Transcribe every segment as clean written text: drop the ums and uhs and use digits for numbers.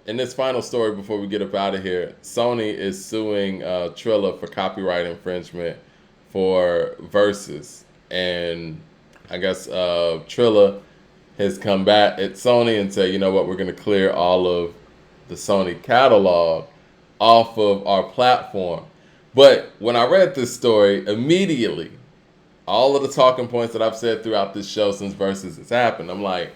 in this final story before we get up out of here, Sony is suing Triller for copyright infringement for verses, and I guess Triller has come back at Sony and said, you know what, we're going to clear all of the Sony catalog off of our platform. But when I read this story, immediately, all of the talking points that I've said throughout this show since Versus has happened, I'm like,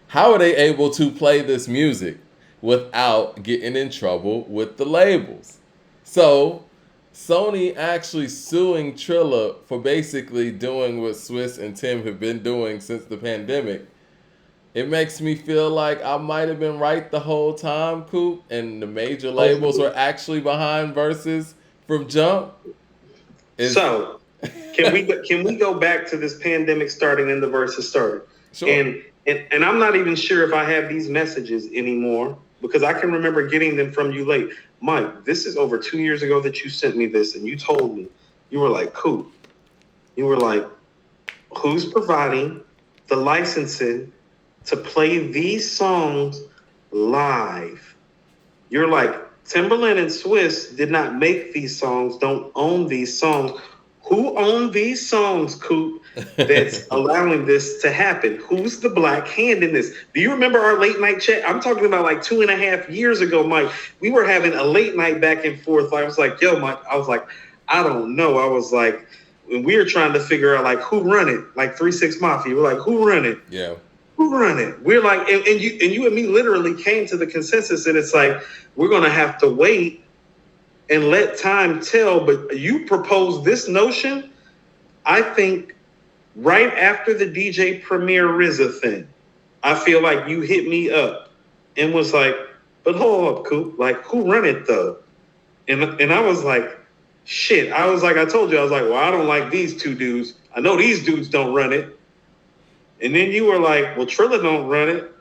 how are they able to play this music without getting in trouble with the labels? So, Sony actually suing Triller for basically doing what Swiss and Tim have been doing since the pandemic. It makes me feel like I might have been right the whole time, Coop, and the major labels were actually behind Versus from jump. Is So, can we go back to this pandemic starting and the verses started? sure. And I'm not even sure if I have these messages anymore because I can remember getting them from you late. Mike, this is over 2 years ago that you sent me this and you told me, you were like, cool. You were like, who's providing the licensing to play these songs live? You're like, Timberland and Swiss did not make these songs, don't own these songs. Who owned these songs, Coop, that's allowing this to happen? Who's the black hand in this? Do you remember our late night chat? I'm talking about like 2.5 years ago, Mike. We were having a late night back and forth. I was like, yo, Mike, I was like, I don't know. I was like, when we were trying to figure out like who run it, like 3-6 Mafia. We're like, who run it? Yeah. Who run it? We're like, and you and me literally came to the consensus that it's like we're gonna have to wait and let time tell. But you proposed this notion, I think, right after the DJ Premier RZA thing. I feel like you hit me up and was like, but hold up, Coop, like who run it though? And I was like, shit. I was like, I told you, I was like, well, I don't like these two dudes. I know these dudes don't run it. And then you were like, well, Triller don't run it.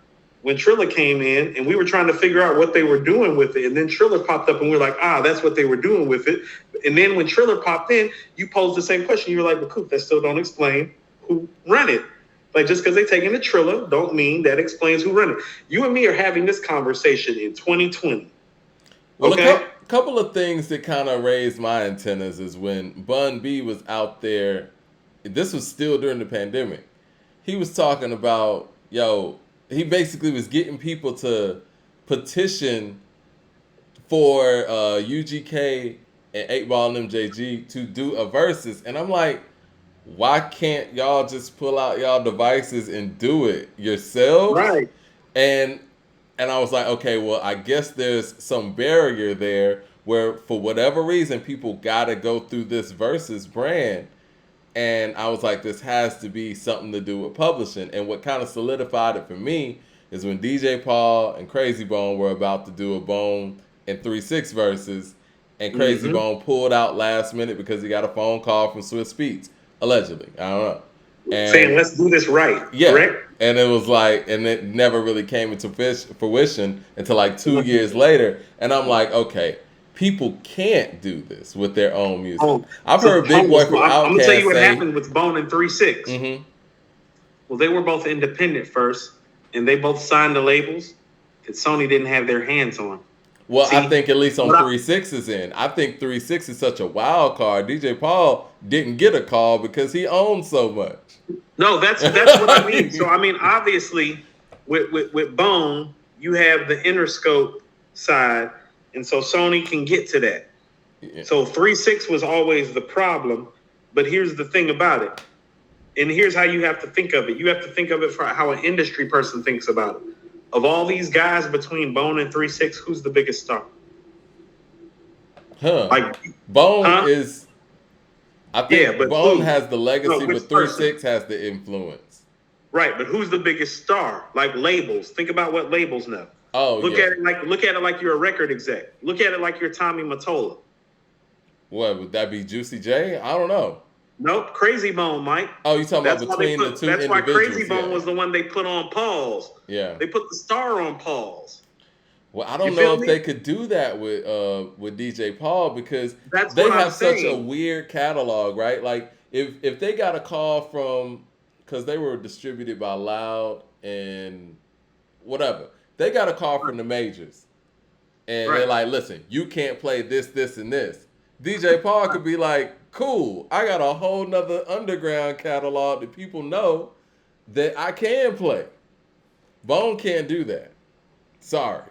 When Triller came in and we were trying to figure out what they were doing with it. And then Triller popped up and we were like, that's what they were doing with it. And then when Triller popped in, you posed the same question. You were like, but Coop, that still don't explain who ran it. Like just because they taking the Triller don't mean that explains who ran it. You and me are having this conversation in 2020. Well, Okay? a couple of things that kind of raised my antennas is when Bun B was out there. This was still during the pandemic. He was talking about, he basically was getting people to petition for UGK and 8 Ball and MJG to do a versus. And I'm like, why can't y'all just pull out y'all devices and do it yourselves? Right. And and I was like, okay, well, I guess there's some barrier there where for whatever reason people gotta go through this versus brand. And I was like, this has to be something to do with publishing. And what kind of solidified it for me is when DJ Paul and Crazy Bone were about to do a Bone and 3-6 verses, and Crazy Bone pulled out last minute because he got a phone call from Swiss Beats, allegedly. I don't know. Saying, And let's do this right. yeah, Correct? and it was like, and it never really came into fruition until like 2 years later. And I'm like, okay, people can't do this with their own music. I've heard Big Boy from I'm gonna tell you Outkast what say, happened with Bone and 3-6. Well, they were both independent first, and they both signed the labels that Sony didn't have their hands on. well, See, I think at least on but I- 3-6 is in. I think 3-6 is such a wild card. DJ Paul didn't get a call because he owns so much. No, that's what I mean. So I mean, obviously, with Bone, you have the Interscope side, and so Sony can get to that. Yeah. So 3-6 was always the problem, but here's the thing about it, and here's how you have to think of it. You have to think of it for how an industry person thinks about it. Of all these guys between Bone and 3-6, who's the biggest star? Like Bone is. I think but Bone who? has the legacy, which but person? 3-6 has the influence. Right, but who's the biggest star? Like labels. Think about what labels know. Oh, look yeah. at it like you're a record exec. Look at it like you're Tommy Mottola. What would that be? Juicy J? I don't know. Nope, Crazy Bone, Mike. Oh, you talking That's about why between the two That's why individuals? Crazy Bone was the one they put on pause. Yeah. They put the star on pause. Well, I don't You know feel if me? they could do that with DJ Paul because That's they what I'm have such a saying. weird catalog, right? Like if they got a call from, because they were distributed by Loud and whatever, They got a call from the majors. And Right. they're like, listen, you can't play this, this, and this. DJ Paul could be like, cool, I got a whole nother underground catalog that people know that I can play. Bone can't do that. Sorry.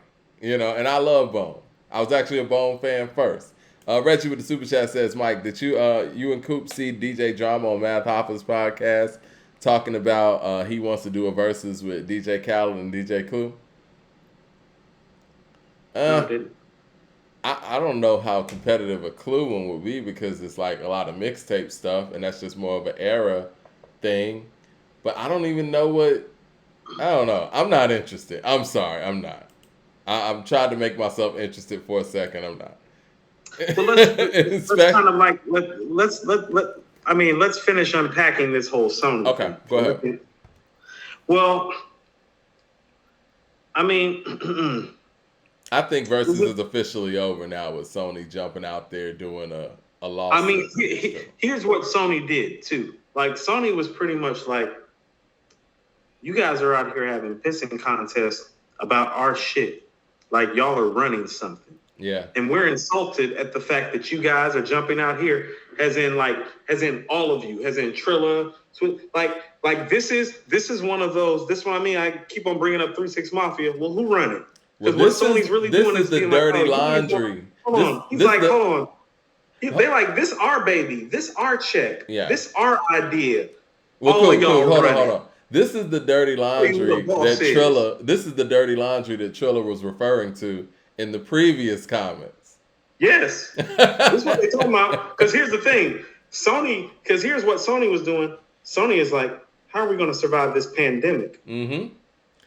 And I love Bone. I was actually a Bone fan first. Reggie with the super chat says, Mike, did you and Coop see DJ Drama on Math Hoffa's podcast talking about he wants to do a versus with DJ Khaled and DJ Clue? No, I didn't. I don't know how competitive a Clue one would be because it's like a lot of mixtape stuff, and that's just more of an era thing. But I don't even know I don't know. I'm not interested. I'm sorry, I'm not. I'm trying to make myself interested for a second. I'm not. Well, let's kind of like let's finish unpacking this whole Sony. Okay, go ahead. Well, I mean, I think Versus is officially over now with Sony jumping out there doing a lawsuit. I mean, here's what Sony did too. Like Sony was pretty much like, you guys are out here having pissing contests about our shit. Like y'all are running something. Yeah. And we're insulted at the fact that you guys are jumping out here, as in all of you, as in Triller. Like this is one of those. This is what I mean. I keep on bringing up 3 6 Mafia. Well, who run it? Because what Sony's really doing is the dirty laundry. Hold on. He's like, hold on. They're like, this our baby. This our check. Yeah. This our idea. Well, cool. Hold on. This is the dirty laundry that Triller. This is the dirty laundry that Triller was referring to in the previous comments. Yes, that's what they're talking about. Because here's the thing, Sony. Because here's what Sony was doing. Sony is like, how are we going to survive this pandemic? Mm-hmm.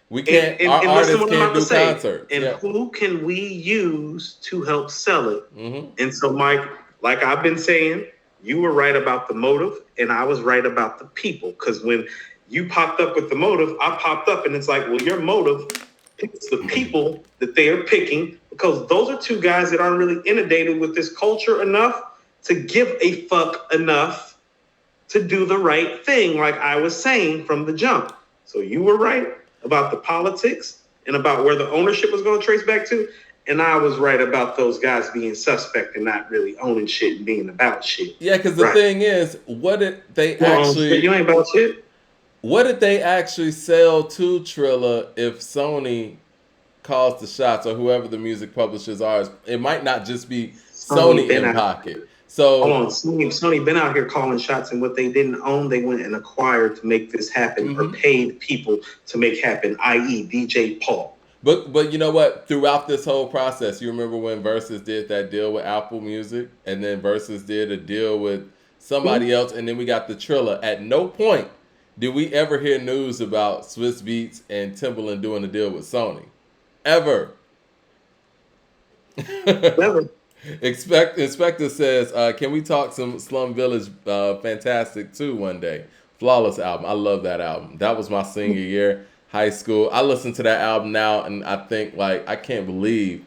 We can't. Our artists can't do concerts. And who can we use to help sell it? Mm-hmm. And so, Mike, like I've been saying, you were right about the motive, and I was right about the people. Because when you popped up with the motive, I popped up, and it's like, well, your motive picks the people that they are picking, because those are two guys that aren't really inundated with this culture enough to give a fuck enough to do the right thing, like I was saying from the jump. So you were right about the politics and about where the ownership was going to trace back to, and I was right about those guys being suspect and not really owning shit and being about shit. Yeah, because the thing is, what did they actually... You ain't about shit? What did they actually sell to Triller if Sony calls the shots, or whoever the music publishers are? It might not just be Sony in pocket. So hold on, Sony been out here calling shots, and what they didn't own, they went and acquired to make this happen, or paid people to make happen, i.e. DJ Paul. But you know what? Throughout this whole process, you remember when Versus did that deal with Apple Music, and then Versus did a deal with somebody else, and then we got the Triller. At no point did we ever hear news about Swiss Beats and Timbaland doing a deal with Sony? Ever. Never. Inspector says, can we talk some Slum Village Fantastic 2 one day? Flawless album. I love that album. That was my senior year, high school. I listen to that album now, and I think, like, I can't believe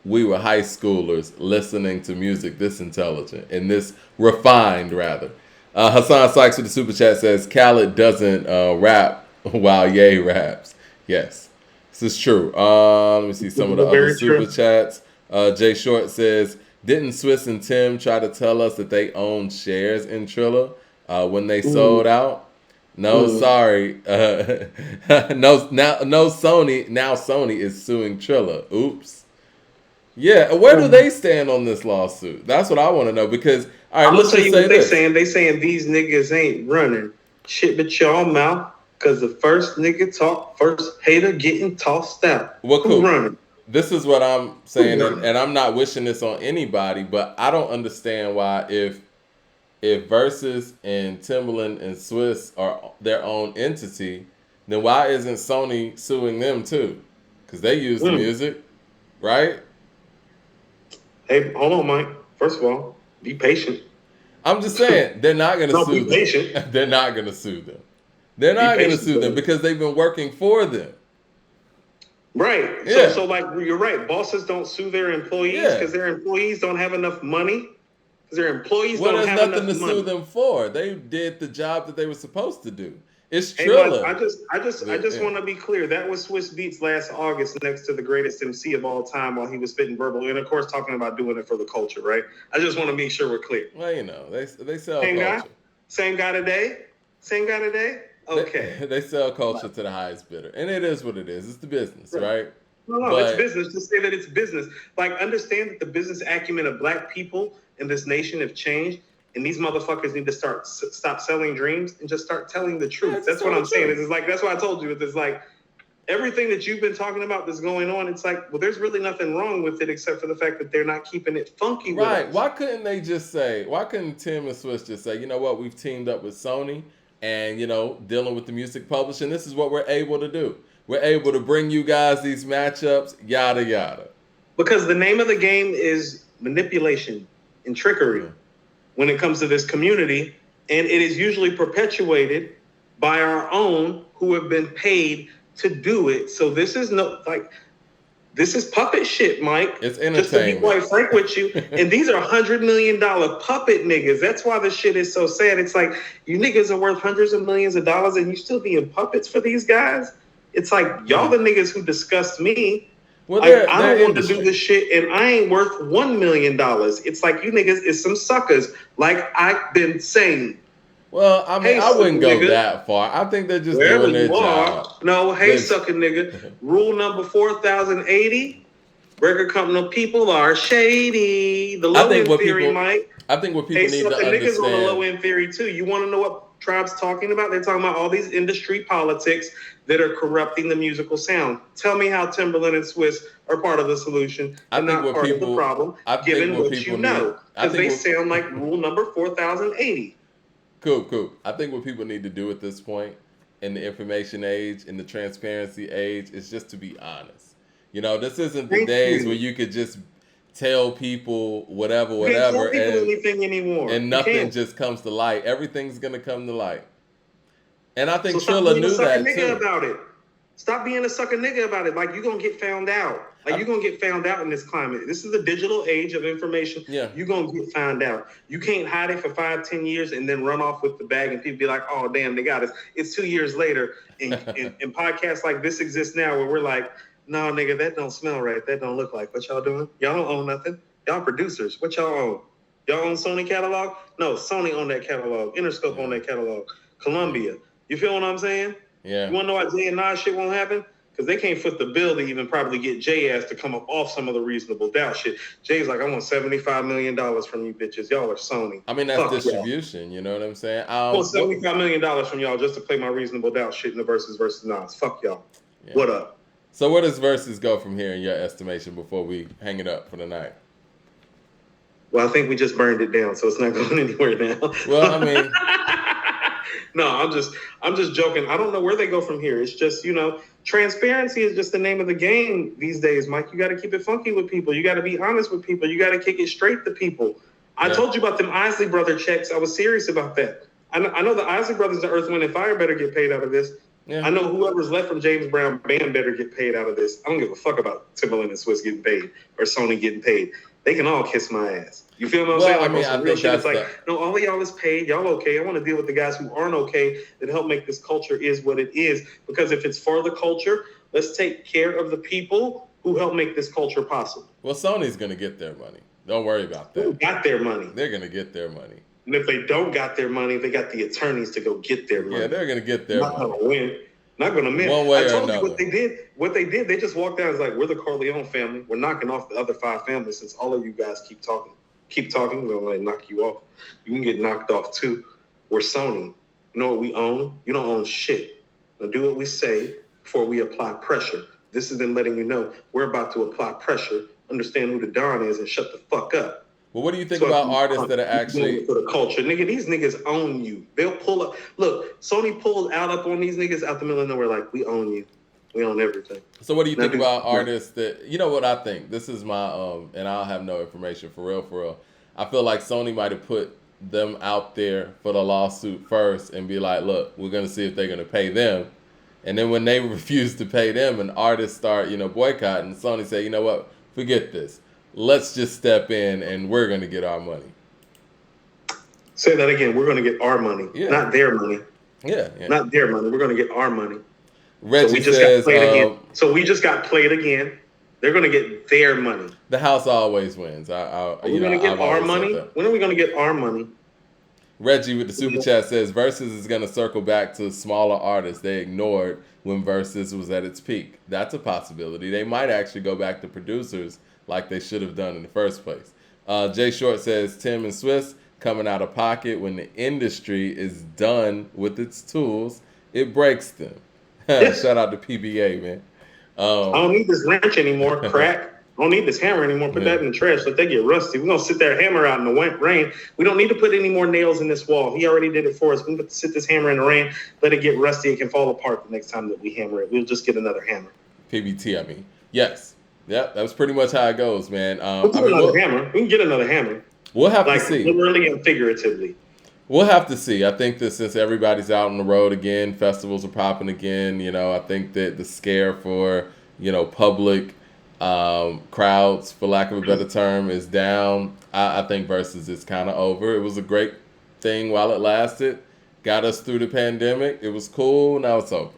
we were high schoolers listening to music this intelligent and this refined, rather. Hassan Sykes with the super chat says, Khaled doesn't rap while Ye raps. Yes, this is true. Let me see some of the other super chats. Jay Short says, didn't Swiss and Tim try to tell us that they owned shares in Triller when they sold out? No, sorry. No, Sony. Now Sony is suing Triller. Oops. Yeah, where do they stand on this lawsuit? That's what I want to know, because all right, let's just say this. They saying these niggas ain't running shit but y'all mouth, because the first nigga talk, first hater getting tossed out. Well, cool. Who's running? This is what I'm saying, and I'm not wishing this on anybody, but I don't understand why if Versus and Timbaland and Swiss are their own entity, then why isn't Sony suing them too? Because they use the music, right? Hey, hold on, Mike. First of all, be patient. I'm just saying, they're not going to sue them. Patient. They're not going to sue them. They're not going to sue them because they've been working for them. Right. Yeah. So like, you're right. Bosses don't sue their employees because their employees don't have enough money. Because their employees don't have enough money. What has nothing to sue them for? They did the job that they were supposed to do. It's Hey, Mike, Triller. I just Yeah. want to be clear. That was Swiss Beats last August next to the greatest MC of all time while he was spitting verbal and, of course, talking about doing it for the culture, right? I just want to make sure we're clear. Well, you know, they sell Same guy? culture. Same guy today? Same guy today? They Okay. they sell culture to the highest bidder, and it is what it is. It's the business, Right. right? No, it's But business. Just say that it's business. Like, understand that the business acumen of black people in this nation have changed, and these motherfuckers need to stop selling dreams and just start telling the yeah, truth. just That's tell what the I'm saying. truth. It's like that's why I told you. It's like everything that you've been talking about that's going on. It's like, well, there's really nothing wrong with it except for the fact that they're not keeping it funky with Right. us. Why couldn't they just say, why couldn't Tim and Swiss just say, you know what, we've teamed up with Sony and, you know, dealing with the music publishing, this is what we're able to do. We're able to bring you guys these matchups, yada, yada. Because the name of the game is manipulation and trickery Yeah. when it comes to this community. And it is usually perpetuated by our own who have been paid to do it. So this is this is puppet shit, Mike. It's Just to be entertainment. quite frank with you. And these are $100 million puppet niggas. That's why the shit is so sad. It's like you niggas are worth hundreds of millions of dollars and you still being puppets for these guys. It's like y'all the niggas who disgust me. Well, Like, I they're don't want to industry. do this shit and I ain't worth $1 million. It's like you niggas is some suckers, like I've been saying. Well, I mean, Hey, I wouldn't go nigga, that far. I think they're just wherever doing their you are. job. No, hey, They- sucker nigga. Rule number 4080. Record company people are shady. The low end theory, Mike. I think what people Hey, need to sucker niggas on the low understand. end theory too. You want to know what Tribe's talking about? They're talking about all these industry politics that are corrupting the musical sound. Tell me how Timberland and Swiss are part of the solution and not part of the problem, given what you know. Because they sound like rule number 4080. Cool. I think what people need to do at this point in the information age, in the transparency age, is just to be honest. You know, this isn't the days where you could just tell people whatever, You can't tell people and anything anymore. and You nothing can't. just comes to light. Everything's gonna come to light. And I think So stop Triller being a knew sucker that nigga too. about it. Stop being a sucker nigga about it. Like, you're going to get found out. Like, you're going to get found out in this climate. This is the digital age of information. Yeah. You're going to get found out. You can't hide it for 5-10 years and then run off with the bag and people be like, oh, damn, they got us. It's 2 years later. And podcasts like this exist now where we're like, no, nigga, that don't smell right. That don't look like. What y'all doing? Y'all don't own nothing. Y'all producers. What y'all own? Y'all own Sony catalog? No, Sony own that catalog. Interscope own that catalog. Columbia. You feel what I'm saying? Yeah. You want to know why Jay and Nas shit won't happen? Because they can't foot the bill to even probably get Jay ass to come up off some of the reasonable doubt shit. Jay's like, I want $75 million from you bitches. Y'all are Sony. I mean, that's Fuck distribution. You know what I'm saying? I want $75 million from y'all just to play my reasonable doubt shit in the versus Nas. Fuck y'all. Yeah. What up? So where does versus go from here in your estimation before we hang it up for the night? Well, I think we just burned it down, so it's not going anywhere now. Well, I mean, no, I'm just joking. I don't know where they go from here. It's just, transparency is just the name of the game these days, Mike. You got to keep it funky with people. You got to be honest with people. You got to kick it straight to people. I told you about them Isley Brother checks. I was serious about that. I know the Isley Brothers and Earth, Wind, and Fire better get paid out of this. Yeah. I know whoever's left from James Brown Band better get paid out of this. I don't give a fuck about Timberland and Swiss getting paid or Sony getting paid. They can all kiss my ass. You feel what I'm saying? Like, I mean, I real shit. It's like, no, all of y'all is paid. Y'all okay. I want to deal with the guys who aren't okay that help make this culture is what it is. Because if it's for the culture, let's take care of the people who help make this culture possible. Well, Sony's going to get their money. Don't worry about that. Who got their money? They're going to get their money. And if they don't got their money, they got the attorneys to go get their money. Yeah, they're going to get their money. Not going to win. Not going to win. One way I told or you another. what they did. They just walked out and was like, we're the Corleone family. We're knocking off the other 5 families since all of you guys keep talking. We're going to knock you off. You can get knocked off too. We're Sony. You know what we own? You don't own shit. Now do what we say before we apply pressure. This is them letting you know we're about to apply pressure. Understand who the Don is and shut the fuck up. Well, what do you think about artists that are actually for the culture? Nigga, these niggas own you. They'll pull up. Look, Sony pulled out up on these niggas out the middle of nowhere like, we own you. We own everything. So what do you think about artists that, you know what I think? This is my, and I'll have no information for real. I feel like Sony might have put them out there for the lawsuit first and be like, look, we're going to see if they're going to pay them. And then when they refuse to pay them and artists start, boycotting, Sony say, you know what, forget this. Let's just step in and we're going to get our money. Say that again. We're going to get our money, not their money. Yeah. Not their money. We're going to get our money. Reggie so we just says, got played again. So we just got played again. They're going to get their money. The house always wins. Are we going to get our money? When are we going to get our money? Reggie with the super chat says Versus is going to circle back to smaller artists they ignored when Versus was at its peak. That's a possibility. They might actually go back to producers like they should have done in the first place. Jay Short says Tim and Swiss coming out of pocket when the industry is done with its tools. It breaks them. Shout out to PBA, man. I don't need this wrench anymore, crack. I don't need this hammer anymore. Put that in the trash. Let that get rusty. We're going to sit there, hammer out in the rain. We don't need to put any more nails in this wall. He already did it for us. We can sit this hammer in the rain, let it get rusty. It can fall apart the next time that we hammer it. We'll just get another hammer. PBT, I mean. Yes. Yep, that's pretty much how it goes, man. Another hammer. We can get another hammer. We'll have to see. Literally and figuratively. We'll have to see. I think that since everybody's out on the road again, festivals are popping again, I think that the scare for, public crowds, for lack of a better term, is down. I think Versus is kind of over. It was a great thing while it lasted. Got us through the pandemic. It was cool. Now it's over.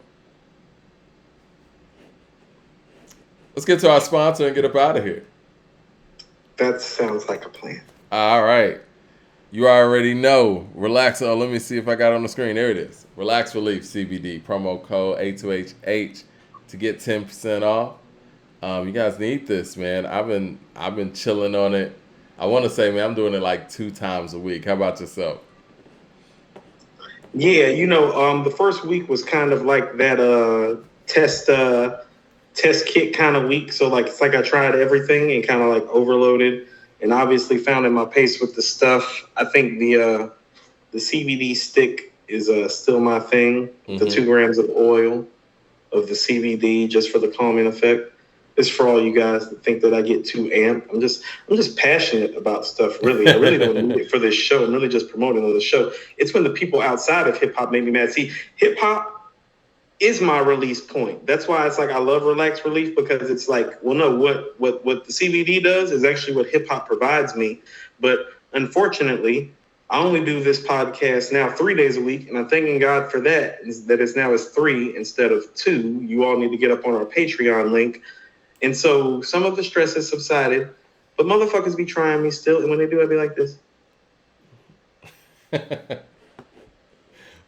Let's get to our sponsor and get up out of here. That sounds like a plan. All right. You already know. Relax. Oh, let me see if I got it on the screen. There it is. Relax Relief CBD. Promo code A2HH to get 10% off. You guys need this, man. I've been chilling on it. I want to say, man, I'm doing it like 2 times a week. How about yourself? Yeah, the first week was kind of like that test kit kind of week. So it's like I tried everything and kind of like overloaded, and obviously found in my pace with the stuff. I think the CBD stick is still my thing. Mm-hmm. The 2 grams of oil of the CBD just for the calming effect. It's for all you guys that think that I get too amped. I'm just passionate about stuff, really. I really don't need it for this show. I'm really just promoting on the show. It's when the people outside of hip-hop make me mad. See, hip-hop is my release point. That's why it's like I love Relax Relief, because it's like, well, no, what the CBD does is actually what hip-hop provides me. But unfortunately, I only do this podcast now 3 days a week, and I'm thanking God for that it's now 3 instead of 2. You all need to get up on our Patreon link. And so some of the stress has subsided, but motherfuckers be trying me still. And when they do, I be like this.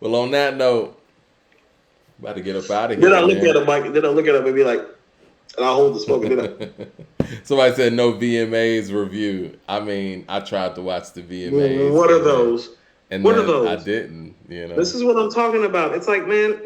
Well, on that note, about to get up out of here. Then I look at him, Mike. Then I look at him and be like, and I hold the smoke. Somebody said no VMAs review. I mean, I tried to watch the VMAs. What are those? And what are those? I didn't. This is what I'm talking about. It's like, man,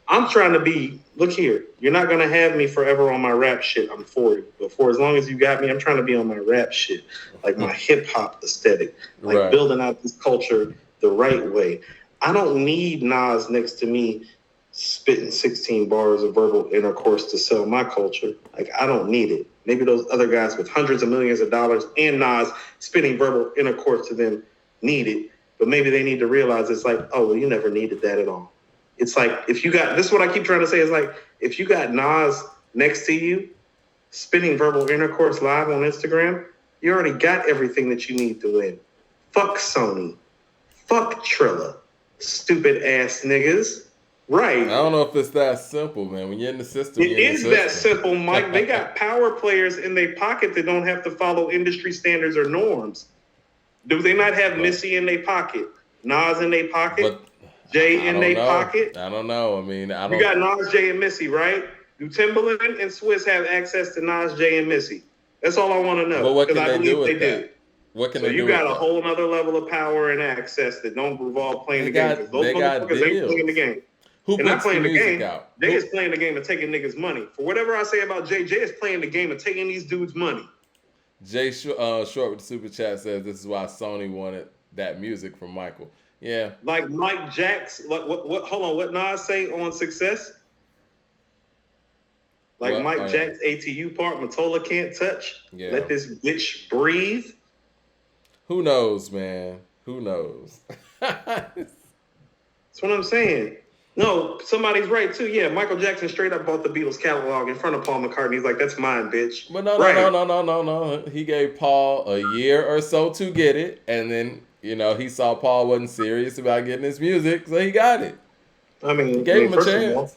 I'm trying to be, look here, you're not going to have me forever on my rap shit. I'm 40. But for as long as you got me, I'm trying to be on my rap shit, like my hip hop aesthetic, like building out this culture the right way. I don't need Nas next to me spitting 16 bars of verbal intercourse to sell my culture. Like, I don't need it. Maybe those other guys with hundreds of millions of dollars and Nas spitting verbal intercourse to them need it. But maybe they need to realize it's like, oh, well, you never needed that at all. It's like, if you got, this is what I keep trying to say, is like, if you got Nas next to you spitting verbal intercourse live on Instagram, you already got everything that you need to win. Fuck Sony. Fuck Triller. Stupid ass niggas. Right. I don't know if it's that simple, man. When you're in the system, it is that simple, Mike. They got power players in their pocket that don't have to follow industry standards or norms. Do they not have Missy in their pocket? Nas in their pocket? Jay in their pocket? I don't know. I mean, I don't. You got Nas, Jay, and Missy, right? Do Timbaland and Swiss have access to Nas, Jay, and Missy? That's all I want to know. But what can they do with that? What can they do? So you got a whole other level of power and access that don't involve playing the game. Those motherfuckers ain't playing the game. Who puts the music out? Jay is playing the game of taking niggas' money. For whatever I say about Jay, Jay is playing the game of taking these dudes' money. Jay Short with the super chat says this is why Sony wanted that music from Michael. Yeah. Like Mike Jacks, what hold on, what Nas say on Success? Like Mike Jacks' ATU part, Matola can't touch. Yeah. Let this bitch breathe. Who knows, man? Who knows? That's what I'm saying. No, somebody's right too. Yeah, Michael Jackson straight up bought the Beatles catalog in front of Paul McCartney. He's like, "That's mine, bitch." But no. He gave Paul a year or so to get it, and then he saw Paul wasn't serious about getting his music, so he got it. I mean, He gave him a first chance.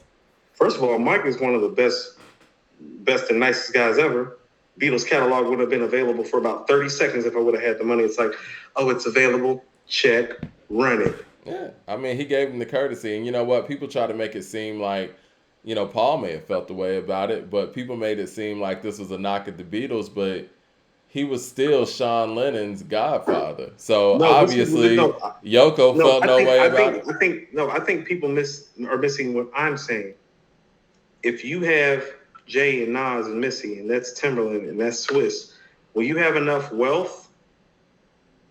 First of all, Mike is one of the best and nicest guys ever. Beatles catalog would have been available for about 30 seconds if I would have had the money. It's like, oh, it's available. Check, run it. Yeah, I mean, he gave him the courtesy, and you know what? People try to make it seem like, Paul may have felt the way about it, but people made it seem like this was a knock at the Beatles, but he was still Sean Lennon's godfather. So obviously, Yoko felt no way about it. I think people are missing what I'm saying. If you have Jay and Nas and Missy, and that's Timberland and that's Swiss, when you have enough wealth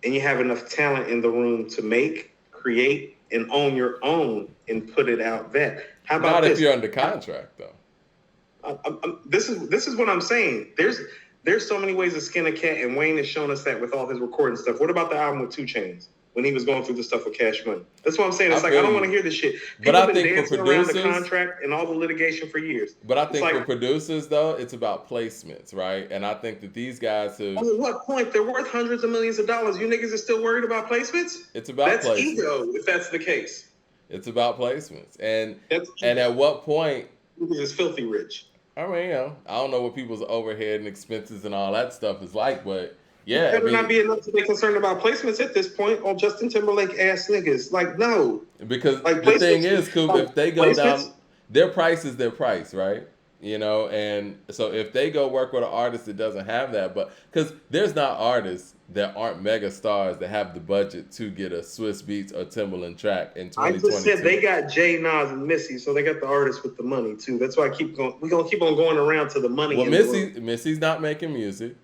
and you have enough talent in the room to make, create, and own your own and put it out there. How about Not this? If you're under contract, though. This is what I'm saying. There's so many ways to skin a cat, and Wayne has shown us that with all his recording stuff. What about the album with 2 Chainz when he was going through the stuff with Cash Money? That's what I'm saying. It's I don't want to hear this shit. People but I been think dancing for producers, around the contract and all the litigation for years. But I think for producers, though, it's about placements, right? And I think that these guys have... At what point? They're worth hundreds of millions of dollars. You niggas are still worried about placements? It's about placements. Ego, if that's the case. It's about placements. And at what point... It's filthy rich. I mean, I don't know what people's overhead and expenses and all that stuff is like, but yeah. It better not be enough to be concerned about placements at this point. All Justin Timberlake ass niggas. Like, no. Because the thing is, Coop, if they go down, their price is their price, right? And so if they go work with an artist that doesn't have that, but because there's not artists that aren't mega stars that have the budget to get a Swiss Beats or Timberland track in 2022. I just said they got Jay, Nas, and Missy, so they got the artists with the money too. That's why I keep going. We're gonna keep on going around to the money. Well, Missy's not making music.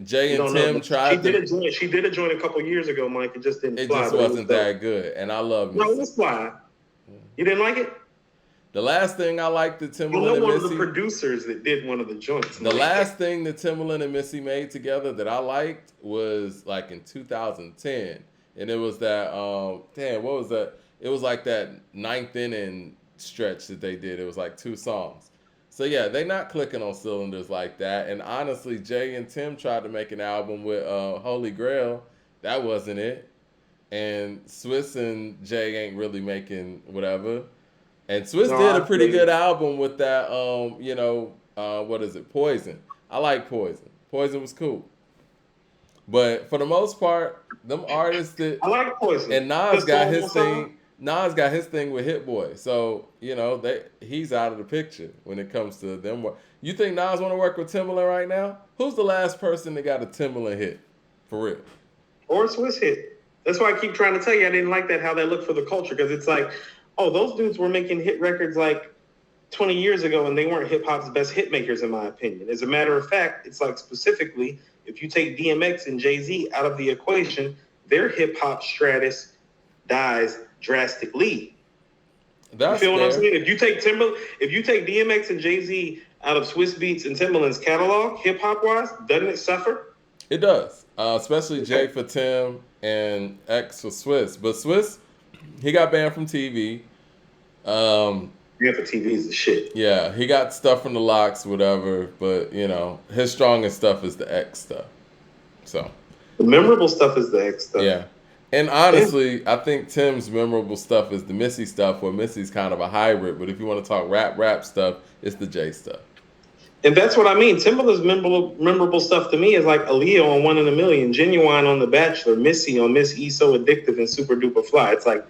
Jay and Tim tried. She did a joint a couple years ago, Mike. It just didn't. It just wasn't that good, and I love Missy. No, it was fly. You didn't like it? The last thing I liked that Timberland and one Missy... of the producers that did one of the joints. The last thing that Timberland and Missy made together that I liked was like in 2010. And it was that, what was that? It was like that 9th inning stretch that they did. It was like 2 songs. So yeah, they not clicking on cylinders like that. And honestly, Jay and Tim tried to make an album with Holy Grail. That wasn't it. And Swiss and Jay ain't really making whatever. And Swiss did a pretty good album with that, what is it, Poison. I like Poison. Poison was cool. But for the most part, them artists that... I like Poison. And Nas got his thing. Nas got his thing with Hit Boy. So, he's out of the picture when it comes to them. You think Nas want to work with Timberland right now? Who's the last person that got a Timberland hit? For real. Or a Swiss hit. That's why I keep trying to tell you I didn't like that, how they look for the culture. Because it's like... Oh, those dudes were making hit records like 20 years ago, and they weren't hip-hop's best hit makers, in my opinion. As a matter of fact, it's like specifically, if you take DMX and Jay-Z out of the equation, their hip-hop stratus dies drastically. That's you feel what I'm saying? If you take DMX and Jay-Z out of Swiss Beats and Timberland's catalog, hip-hop-wise, doesn't it suffer? It does, especially Jay for Tim and X for Swiss. But Swiss... He got banned from TV. Yeah, for TV is the shit. Yeah, he got stuff from the locks, whatever. But, his strongest stuff is the X stuff. So. The memorable stuff is the X stuff. Yeah. And honestly, I think Tim's memorable stuff is the Missy stuff, where Missy's kind of a hybrid. But if you want to talk rap stuff, it's the J stuff. And that's what I mean. Timberland's memorable stuff to me is like Aaliyah on 1 in a Million, Genuine on The Bachelor, Missy on Miss E So Addictive and Super Duper Fly. It's like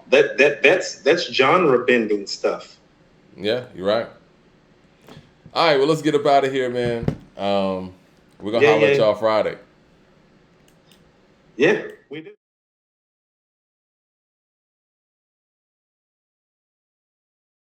that's genre bending stuff. Yeah, you're right. All right, well, let's get up out of here, man. We're gonna holler at y'all Friday. Yeah, we do.